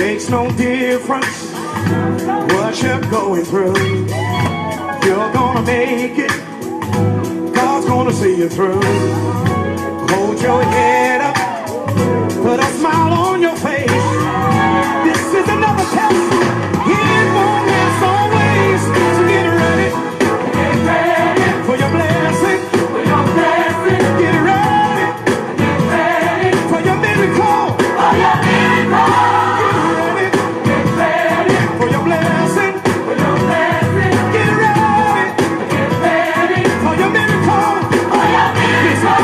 Makes no difference what you're going through. You're gonna make it. God's gonna see you through. Hold your head up. Put a smile on your face. This is another test. It won't last always. So get ready. Get ready for your blessing. For your blessing. Get ready. Get ready for your miracle. For your miracle. Get ready. Get ready for your blessing. For your blessing. Get ready. Get ready for your miracle. For your miracle.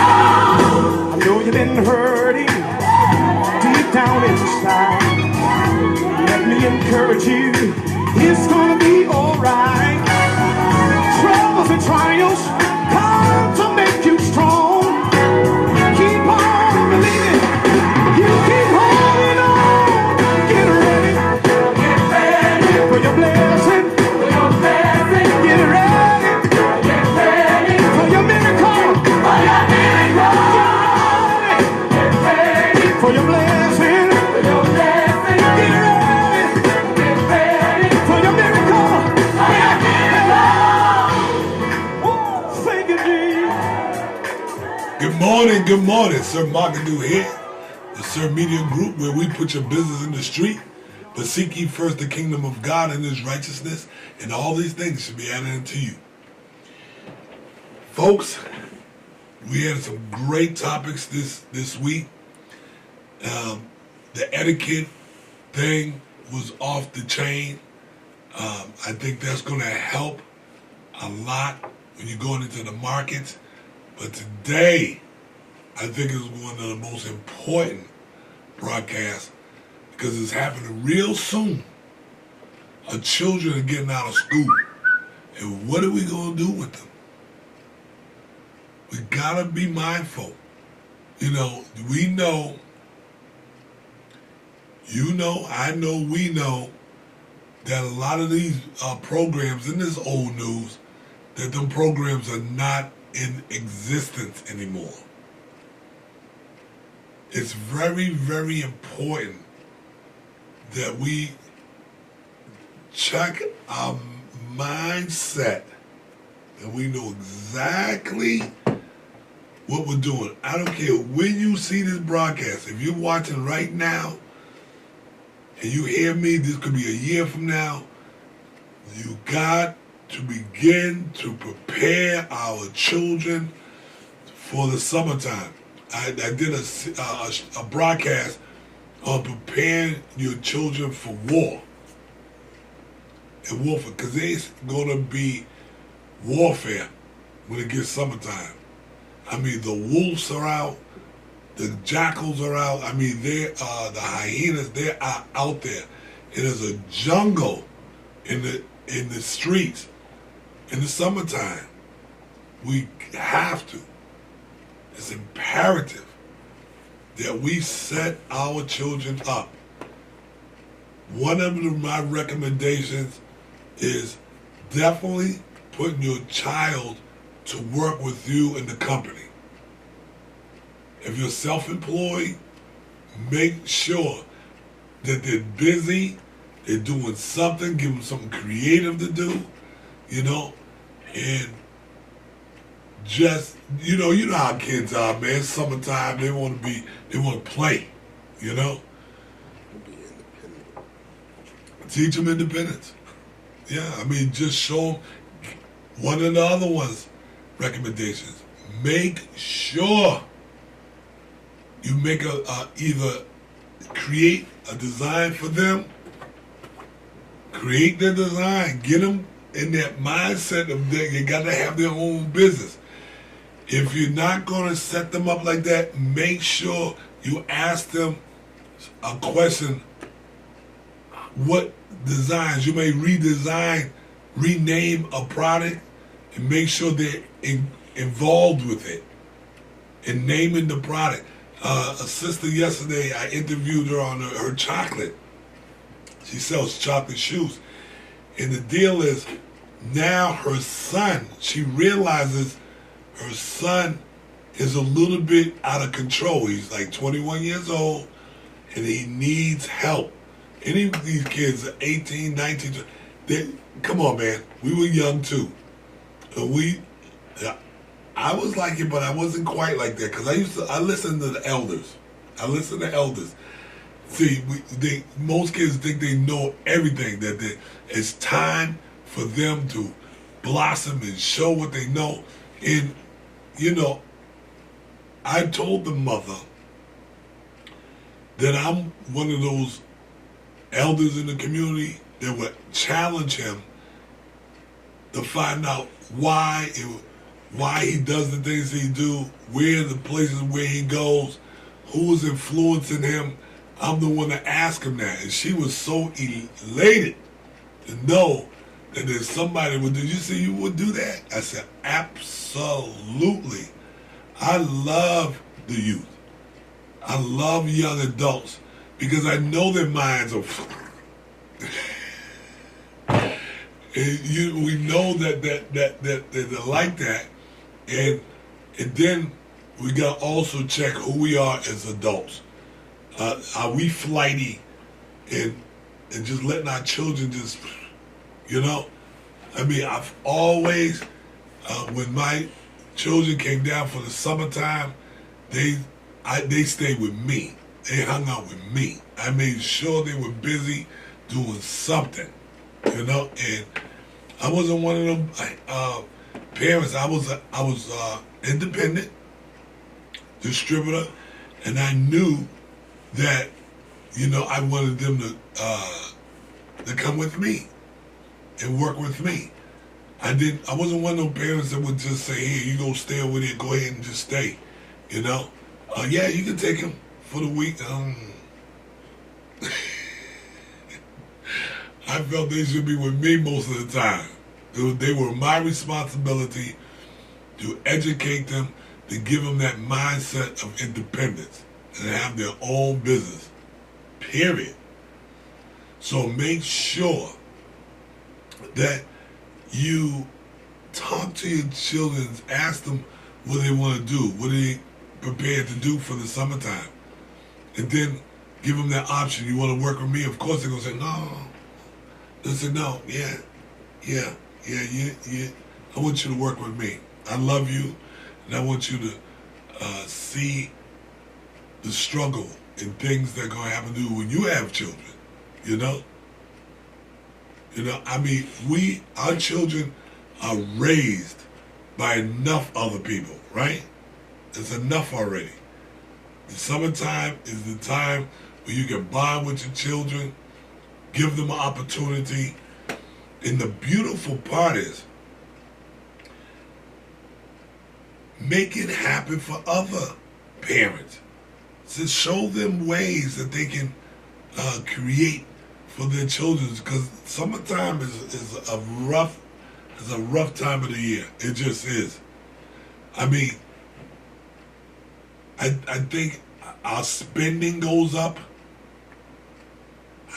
I know you've been hurting down inside. Let me encourage you, it's gonna be alright. Troubles and trials come to make you strong. Keep on believing, you keep holding on. Get ready for your blessing. For your blessing. Get ready for your miracle. For your miracle. Get ready for your blessing. Good morning, Sir Markadoo here, the Sir Media Group, where we put your business in the street, but seek ye first the kingdom of God and his righteousness, and all these things should be added unto you. Folks, we had some great topics this week. The etiquette thing was off the chain. I think that's going to help a lot when you're going into the markets. But today, I think is one of the most important broadcasts because it's happening real soon. Our children are getting out of school. And what are we going to do with them? We got to be mindful. We know, I know, we know that a lot of these programs in this old news, that them programs are not in existence anymore. It's very, very important that we check our mindset and we know exactly what we're doing. I don't care when you see this broadcast. If you're watching right now and you hear me, this could be a year from now, you got to begin to prepare our children for the summertime. I did a broadcast on preparing your children for war. And warfare, because there's going to be warfare when it gets summertime. I mean, the wolves are out, the jackals are out. I mean, the hyenas, they're out there. It is a jungle in the streets. In the summertime, we have to. It's imperative that we set our children up. One of my recommendations is definitely putting your child to work with you in the company. If you're self-employed, make sure that they're busy, they're doing something, give them something creative to do, and just, you know how kids are, man. Summertime, they want to play, Teach them independence. Yeah, I mean, just show them. One of the other ones, recommendations, make sure you make either create a design for them, create their design, get them in that mindset of that you got to have their own business. If you're not going to set them up like that, make sure you ask them a question. What designs? You may rename a product and make sure they're involved with it in naming the product. A sister yesterday, I interviewed her on her chocolate. She sells chocolate shoes. And the deal is, now her son, she realizes her son is a little bit out of control. He's like 21 years old and he needs help. Any of these kids are 18, 19, come on, man. We were young too. I was like it, but I wasn't quite like that because I listened to the elders. I listened to elders. See, most kids think they know everything. It's time for them to blossom and show what they know. And I told the mother that I'm one of those elders in the community that would challenge him to find out why he does the things he do, where the places where he goes, who's influencing him. I'm the one to ask him that. And she was so elated to know that there's somebody would do. You say you would do that? I said, absolutely. I love the youth. I love young adults because I know their minds are. We know that they're like that, and then we got to also check who we are as adults. Are we flighty and just letting our children just, I mean, I've always, when my children came down for the summertime, they stayed with me. They hung out with me. I made sure they were busy doing something, and I wasn't one of them parents. I was independent distributor, and I knew that I wanted them to come with me and work with me. I wasn't one of those parents that would just say, "Here, you go stay over there. Go ahead and just stay." Yeah, you can take him for the week. I felt they should be with me most of the time. They were my responsibility to educate them, to give them that mindset of independence and have their own business. Period. So make sure that you talk to your children, ask them what they want to do, what are they prepared to do for the summertime, and then give them that option. You want to work with me? Of course they're going to say, no. They'll say, no, yeah, I want you to work with me. I love you, and I want you to see the struggle and things that are going to happen to you when you have children, I mean, our children are raised by enough other people, right? It's enough already. The summertime is the time where you can bond with your children, give them an opportunity. And the beautiful part is, make it happen for other parents. To show them ways that they can create for their children, because summertime is a rough time of the year. It just is. I mean, I think our spending goes up.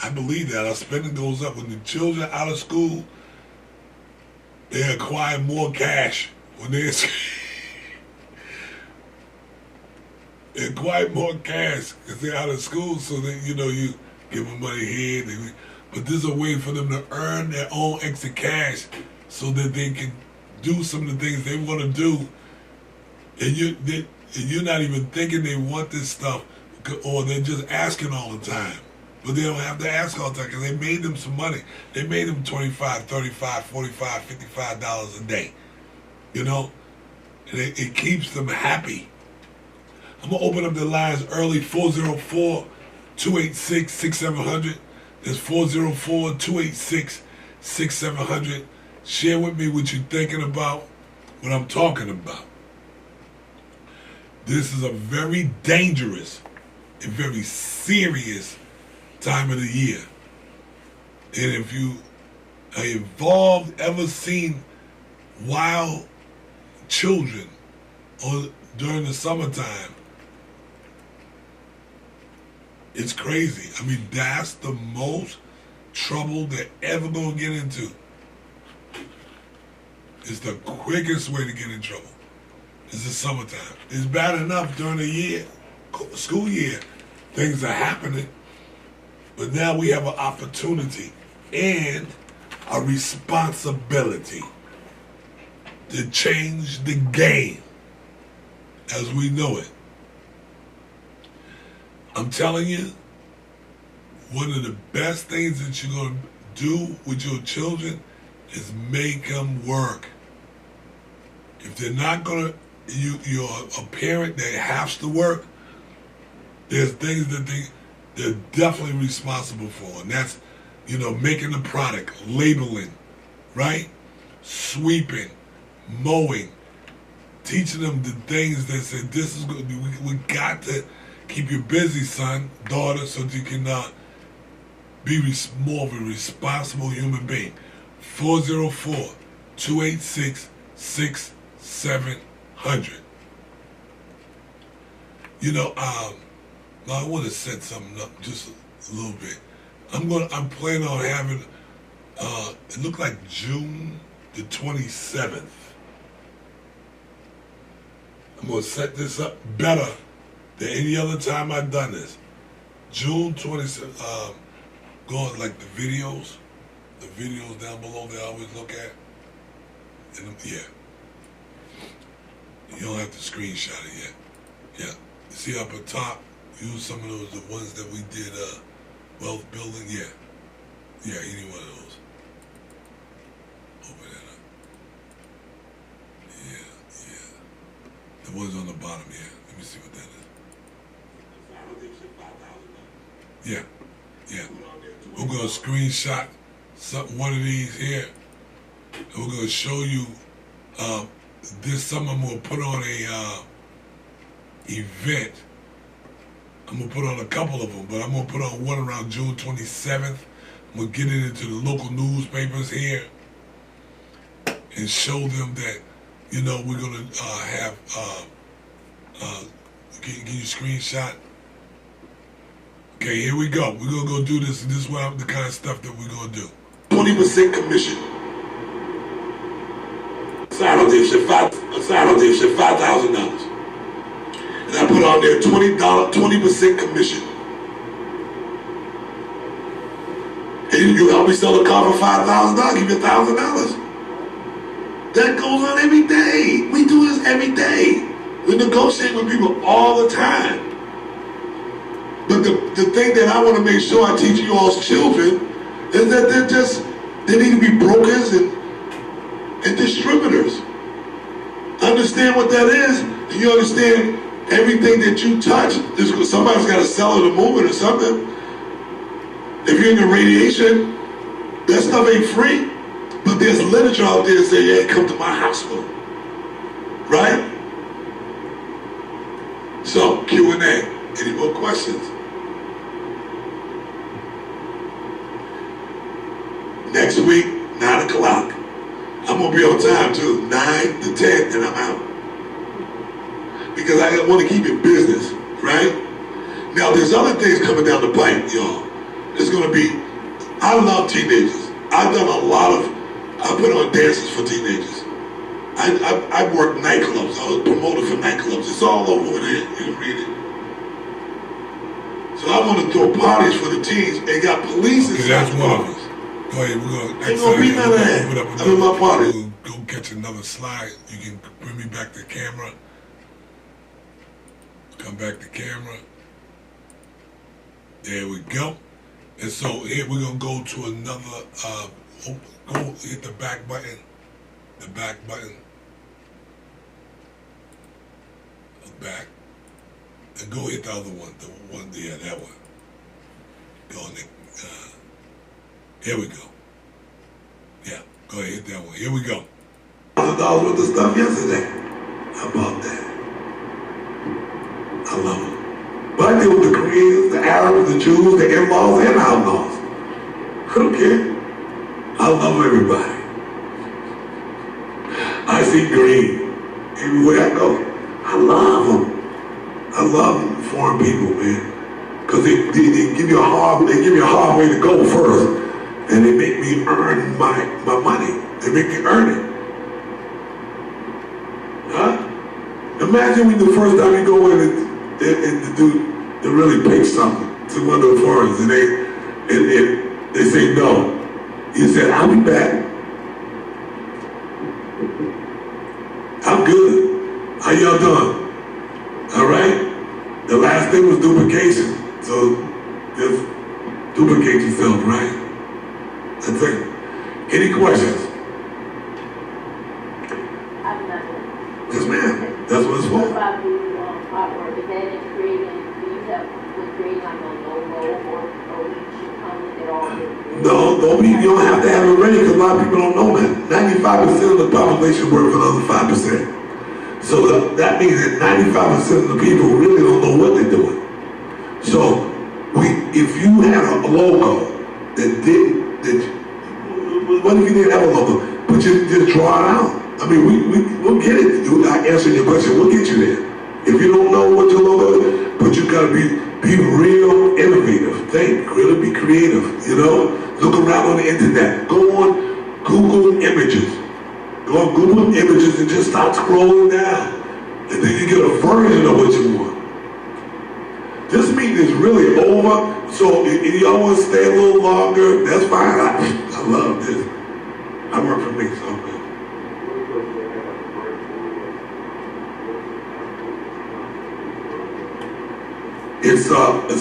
I believe that our spending goes up when the children are out of school. They acquire more cash when they acquire more cash because they're out of school. So that you give them money here, but this is a way for them to earn their own extra cash so that they can do some of the things they want to do, and you're not even thinking they want this stuff, or they're just asking all the time. But they don't have to ask all the time because they made them some money. They made them $25, $35, $45, $55 a day. And it keeps them happy. I'm going to open up the lines early, 404-286-6700. That's 404-286-6700. Share with me what you're thinking about, what I'm talking about. This is a very dangerous and very serious time of the year. And if you are involved, ever seen wild children during the summertime, it's crazy. I mean, that's the most trouble they're ever going to get into. It's the quickest way to get in trouble. It's the summertime. It's bad enough during the year, school year. Things are happening. But now we have an opportunity and a responsibility to change the game as we know it. I'm telling you, one of the best things that you're going to do with your children is make them work. If they're not going to, you're a parent that has to work, there's things that they're definitely responsible for. And that's, making the product, labeling, right? Sweeping, mowing, teaching them the things that say, this is good. We got to keep you busy, son, daughter, so that you can be more of a responsible human being. 404-286-6700. I want to set something up just a little bit. I'm planning on having, it looked like June the 27th. I'm going to set this up better than any other time I've done this. June 27th, going like the videos down below that I always look at. And yeah. You don't have to screenshot it yet. Yeah. You see up at top, use some of those, the ones that we did, wealth building, yeah. Yeah, any one of those. Open that up. Yeah. The ones on the bottom, yeah. Let me see what that is. Yeah. We're going to screenshot one of these here. And we're going to show you this summer I'm going to put on a event. I'm going to put on a couple of them, but I'm going to put on one around June 27th. I'm going to get it into the local newspapers here and show them that, we're going to have, can you screenshot? Okay, here we go. We're going to go do this, and this is the kind of stuff that we're going to do. 20% commission. Sign on dealership, $5,000. And I put on there $20% commission. And you help me sell a car for $5,000, give you $1,000. That goes on every day. We do this every day. We negotiate with people all the time. But the thing that I want to make sure I teach you all's children is that they need to be brokers and distributors. Understand what that is, and you understand everything that you touch, somebody's got to sell it or move it or something. If you're in the radiation, that stuff ain't free. But there's literature out there that say, yeah, come to my hospital. Right? So, Q&A. Any more questions? Next week, 9 o'clock. I'm going to be on time too, 9 to 10, and I'm out. Because I want to keep it business, right? Now, there's other things coming down the pipe, y'all. There's going to be, I love teenagers. I've done I put on dances for teenagers. I worked nightclubs. I was a promoter for nightclubs. It's all over there. You can read it. So I want to throw parties for the teens. They got police inside the parties. Go ahead, we're going to... Ain't going to be none of that. I love my parties. We'll go catch another slide. You can bring me back the camera. Come back to camera. There we go. And so here we're going to go to another... go hit the back button. The back button. Back. And go hit the other one. The one, yeah, that one. Go on there. Here we go. Yeah, go ahead, hit that one. Here we go. $1,000 worth of stuff yesterday. How about that? I love them. But I deal with the Koreans, the Arabs, the Jews, the in-laws, and outlaws. I don't care. I love everybody. I see green everywhere I go. I love them. I love foreign people, man. Because they give you a hard way to go first. And they make me earn my money. They make me earn it. Huh? Imagine when the first time you go in and to really pick something to one of the foreigners and And they say no. He said, I'll be back. I'm good. How y'all doing? All right? The last thing was duplication. So just duplicate yourself, right? That's it. Any questions? Yes, ma'am. That's what it's What for. about the artwork? Is that in creating, do you have with creating like a logo or we should come with it all? No, you don't have to have it ready because a lot of people don't know that. 95% of the population work for the other 5%. So that means that 95% of the people really don't know what they're doing. So if you had a logo what if you didn't have a logo? But you just draw it out. I mean, we'll get it. I answered your question. We'll get you there. If you don't know what your logo is, but you gotta be real innovative. Think, really be creative. You know, look around on the internet. Go on Google Images. Go on Google Images and just start scrolling down, and then you get a version of what you want. This meeting is really over, so if y'all want to stay a little longer, that's fine. I love this. I work for me, so I'm good. It's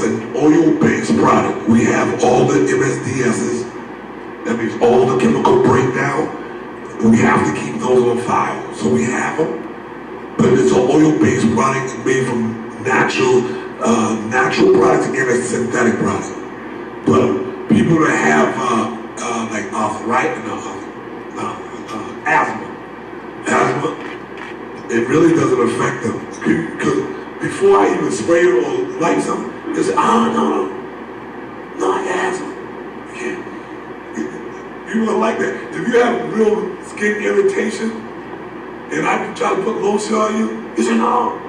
an oil-based product. We have all the MSDSs. That means all the chemical breakdown. We have to keep those on file, so we have them. But it's an oil-based product made from natural products and a synthetic product. But people that have like arthritis, asthma, it really doesn't affect them. Because before I even spray it or light something, they say, no, I got asthma. You can't. People don't like that. If you have real skin irritation, and I can try to put lotion on you say, no,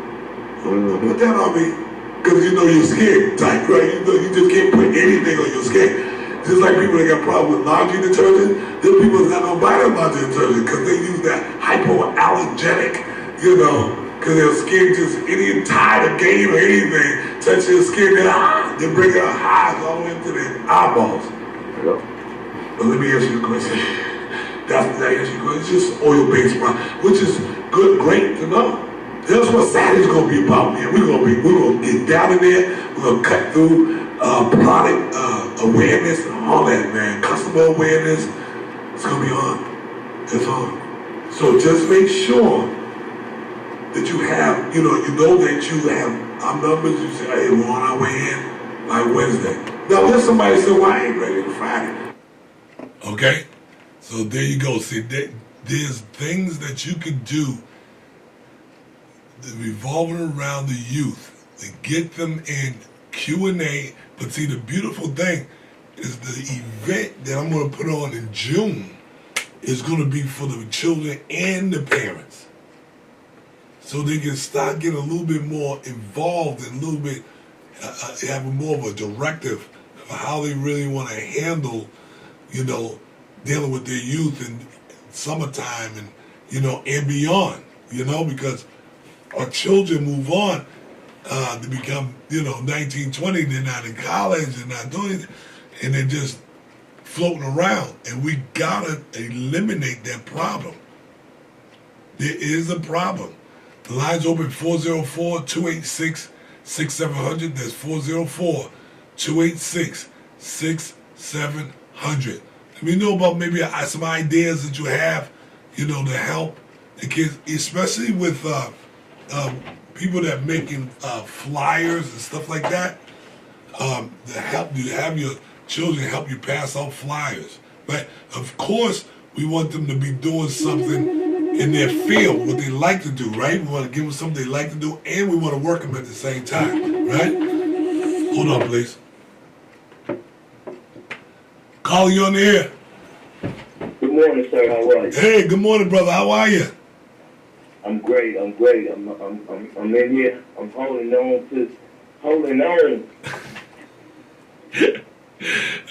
put that on me. Because you know your skin tight, right? You know you just can't put anything on your skin. Just like people that got problems with laundry detergent, them people that's not gonna buy that laundry detergent because they use that hypoallergenic, because their skin just, any tide of game or anything, touch their skin, they bring out highs all the way to their eyeballs. Yep. But let me ask you a question. That's it's just oil-based product, which is good, great to know. That's what Saturday's gonna be about, man. We're gonna get down in there. We're gonna cut through product awareness and all that, man. Customer awareness. It's gonna be on. It's on. So just make sure that you have, you know that you have our numbers. You say, hey, we're on our way in by Wednesday. Now, there's somebody say, well, I ain't ready for Friday. Okay, so there you go. See, there's things that you can do revolving around the youth to get them in Q&A. But see, the beautiful thing is the event that I'm going to put on in June is going to be for the children and the parents. So they can start getting a little bit more involved and a little bit, having more of a directive for how they really want to handle, dealing with their youth in summertime and, and beyond, because our children move on to become, 19, 20, they're not in college, they're not doing it, and they're just floating around. And we gotta eliminate that problem. There is a problem. The line's open 404-286-6700. That's 404-286-6700. Let me know about maybe some ideas that you have, to help the kids, especially with people that making flyers and stuff like that. To help you have your children help you pass out flyers. But of course, we want them to be doing something in their field, what they like to do, right? We want to give them something they like to do, and we want to work them at the same time, right? Hold on, please. Call you on the air. Good morning, sir. How are you? Hey, good morning, brother. How are you? I'm great. I'm in here. I'm holding on.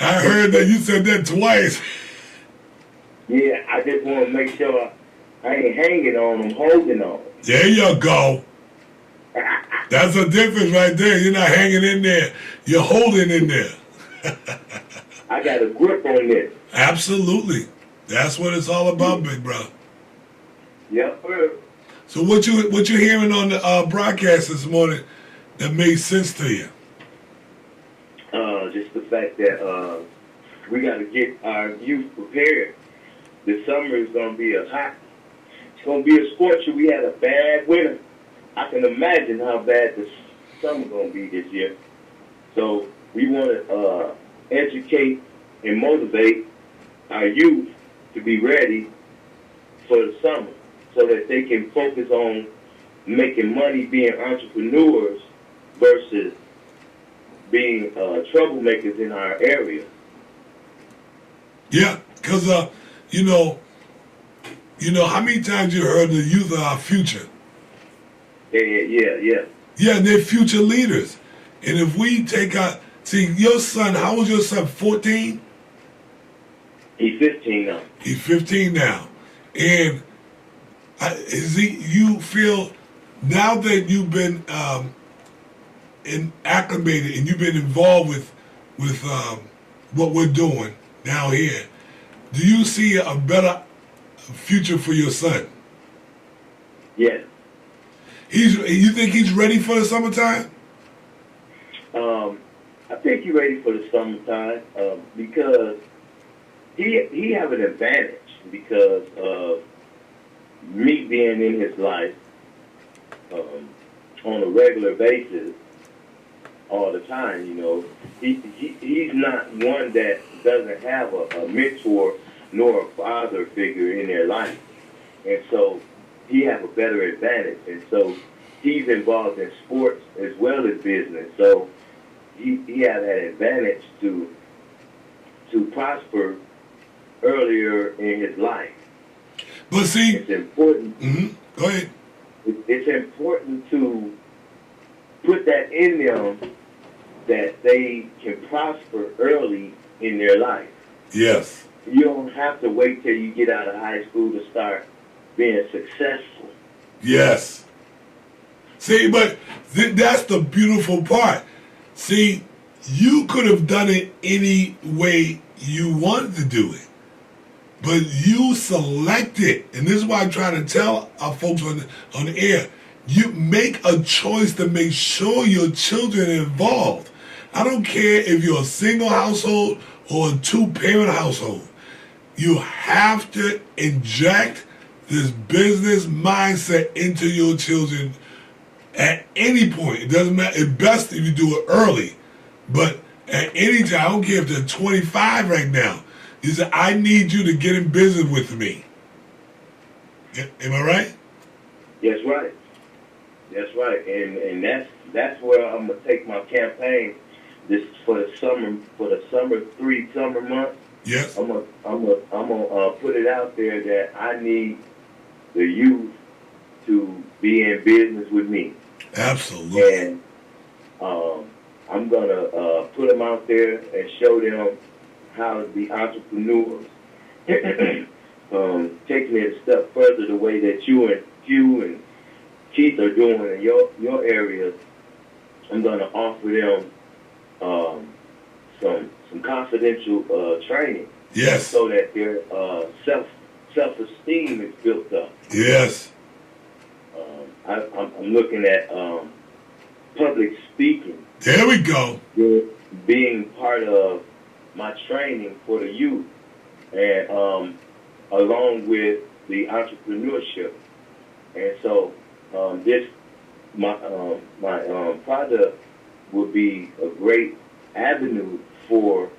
I heard that you said that twice. Yeah, I just want to make sure I ain't hanging on. I'm holding on. There you go. That's a difference right there. You're not hanging in there. You're holding in there. I got a grip on this. Absolutely. That's what it's all about, big bro. Yep. So what you hearing on the broadcast this morning that made sense to you? Just the fact that we got to get our youth prepared. The summer is going to be it's going to be a scorcher. We had a bad winter. I can imagine how bad the summer going to be this year. So we want to educate and motivate our youth to be ready for the summer so that they can focus on making money being entrepreneurs versus being troublemakers in our area. Yeah, because you know how many times you heard the youth are our future. Yeah. Yeah, they're future leaders. And if we take see your son, how old is your son? 14? He's 15 now. He's 15 now. And you feel now that you've been acclimated and you've been involved with what we're doing down here, do you see a better future for your son? Yes. You think he's ready for the summertime? I think he's ready for the summertime because he have an advantage because of me being in his life on a regular basis all the time. You know, he's not one that doesn't have a mentor nor a father figure in their life, and so he have a better advantage. And so he's involved in sports as well as business. So he had that advantage to prosper earlier in his life. But see, it's important. Mm-hmm. Go ahead. It's important to put that in them that they can prosper early in their life. Yes. You don't have to wait till you get out of high school to start being successful. Yes. See, but that's the beautiful part. See, you could have done it any way you wanted to do it. But you selected, and this is why I'm trying to tell our folks on the air, you make a choice to make sure your children are involved. I don't care if you're a single household or a two-parent household. You have to inject this business mindset into your children at any point. It doesn't matter. It's best if you do it early. But at any time, I don't care if they're 25 right now. You say, I need you to get in business with me. Am I right? That's right. That's right. And that's where I'm gonna take my campaign this for the summer 3 summer months. Yes. I'm gonna put it out there that I need the youth to be in business with me. Absolutely. And I'm gonna put them out there and show them how to be entrepreneurs. Taking it a step further, the way that you and Keith are doing in your areas, I'm gonna offer them some confidential training. Yes. So that their self-esteem is built up. Yes. I'm looking at public speaking. There we go. Being part of my training for the youth, and along with the entrepreneurship. And so my product would be a great avenue for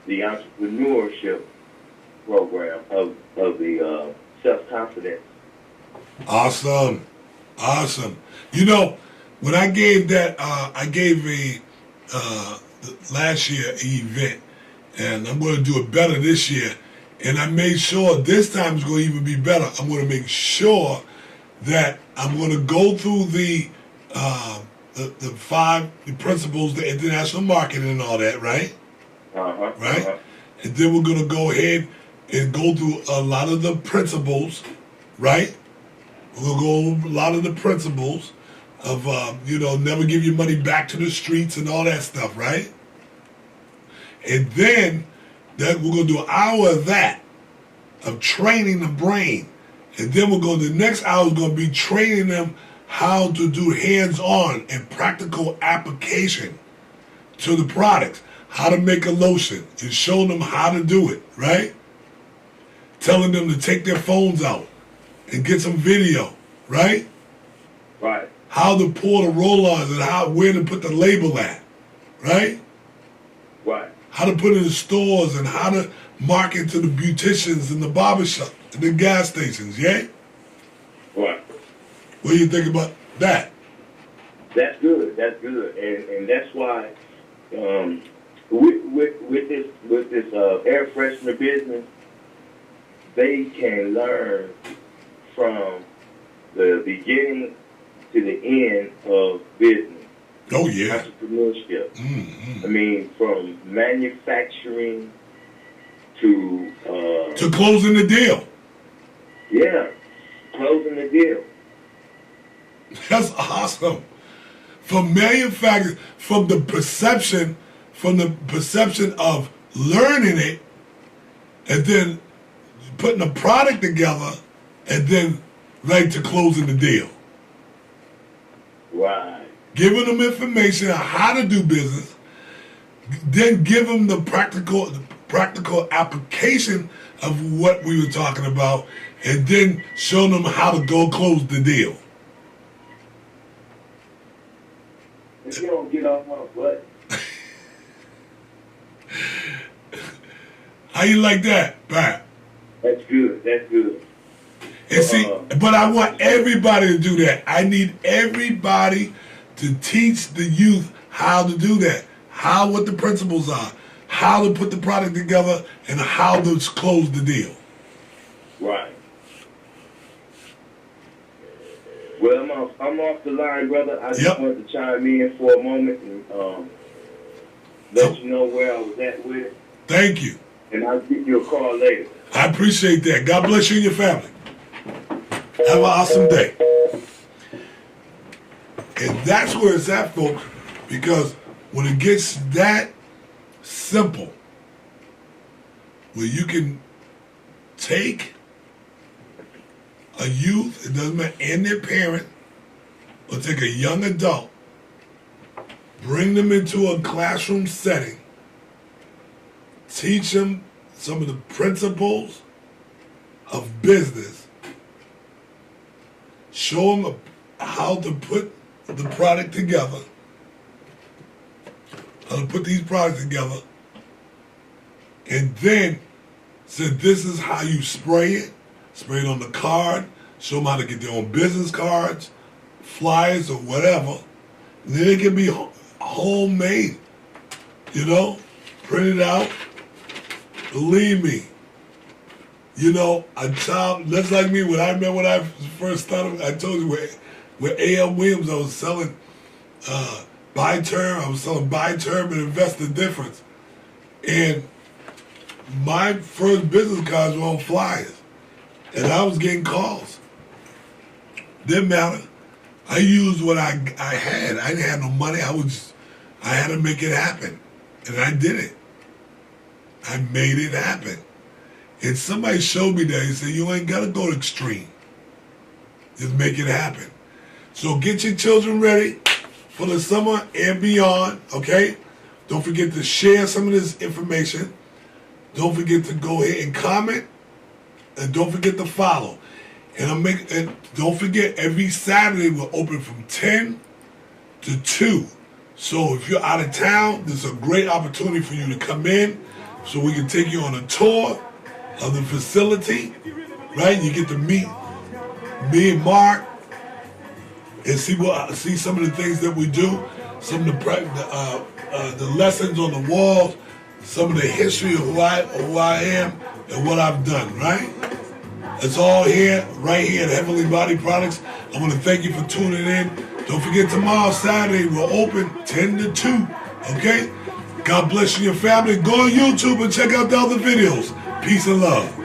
the entrepreneurship program of the self-confidence. Awesome. You know, when I gave that, I gave last year an event, and I'm going to do it better this year. And I made sure this time it's going to even be better. I'm going to make sure that I'm going to go through the 5 principles, the international marketing and all that, right? Right? And then we're going to go ahead and go through a lot of the principles, right? We're going to go over a lot of the principles of, never give your money back to the streets and all that stuff, right? And then That we're going to do an hour of that, of training the brain. And then the next hour is going to be training them how to do hands-on and practical application to the products. How to make a lotion and showing them how to do it, right? Telling them to take their phones out and get some video, right? Right. How to pour the roll-ons and where to put the label at, right? Right. How to put it in the stores and how to market to the beauticians and the barbershop and the gas stations, yeah? Right. What do you think about that? That's good. That's good. And that's why with this air freshener business, they can learn from the beginning to the end of business. Oh, yeah. Entrepreneurship. Mm-hmm. I mean, from manufacturing to closing the deal. Yeah, closing the deal. That's awesome. From manufacturing, from the perception of learning it, and then putting a product together, and then right to closing the deal. Right. Giving them information on how to do business, then give them the practical application of what we were talking about, and then show them how to go close the deal. If you don't get off my butt. How you like that, Pat? That's good. That's good. And see, but I want everybody to do that. I need everybody to teach the youth how to do that, what the principles are, how to put the product together, and how to close the deal. Right. Well, I'm off the line, brother. I just wanted to chime in for a moment and let you know where I was at with it. Thank you. And I'll give you a call later. I appreciate that. God bless you and your family. Have an awesome day. And that's where it's at, folks, because when it gets that simple, where you can take a youth, it doesn't matter, and their parent, or take a young adult, bring them into a classroom setting, teach them some of the principles of business, show them how to put the product together, how to put these products together, and then said this is how you spray it on the card, show them how to get their own business cards, flyers or whatever, and then it can be homemade, printed out. Believe me, a child, that's like me. When I first started, I told you with A.L. Williams, I was selling buy term. I was selling buy term and invest the difference. And my first business cards were on flyers, and I was getting calls. Didn't matter. I used what I had. I didn't have no money. I had to make it happen, and I did it. I made it happen. And somebody showed me that. He said, you ain't got to go to extreme. Just make it happen. So get your children ready for the summer and beyond, okay? Don't forget to share some of this information. Don't forget to go ahead and comment. And don't forget to follow. And don't forget, every Saturday we're open from 10 to 2. So if you're out of town, this is a great opportunity for you to come in so we can take you on a tour of the facility, right? You get to meet me and Mark and see some of the things that we do, some of the lessons on the walls, some of the history of who I am and what I've done, right? It's all here, right here at Heavenly Body Products. I want to thank you for tuning in. Don't forget, tomorrow, Saturday, we're open 10 to 2, okay? God bless you and your family. Go on YouTube and check out the other videos. Peace and love.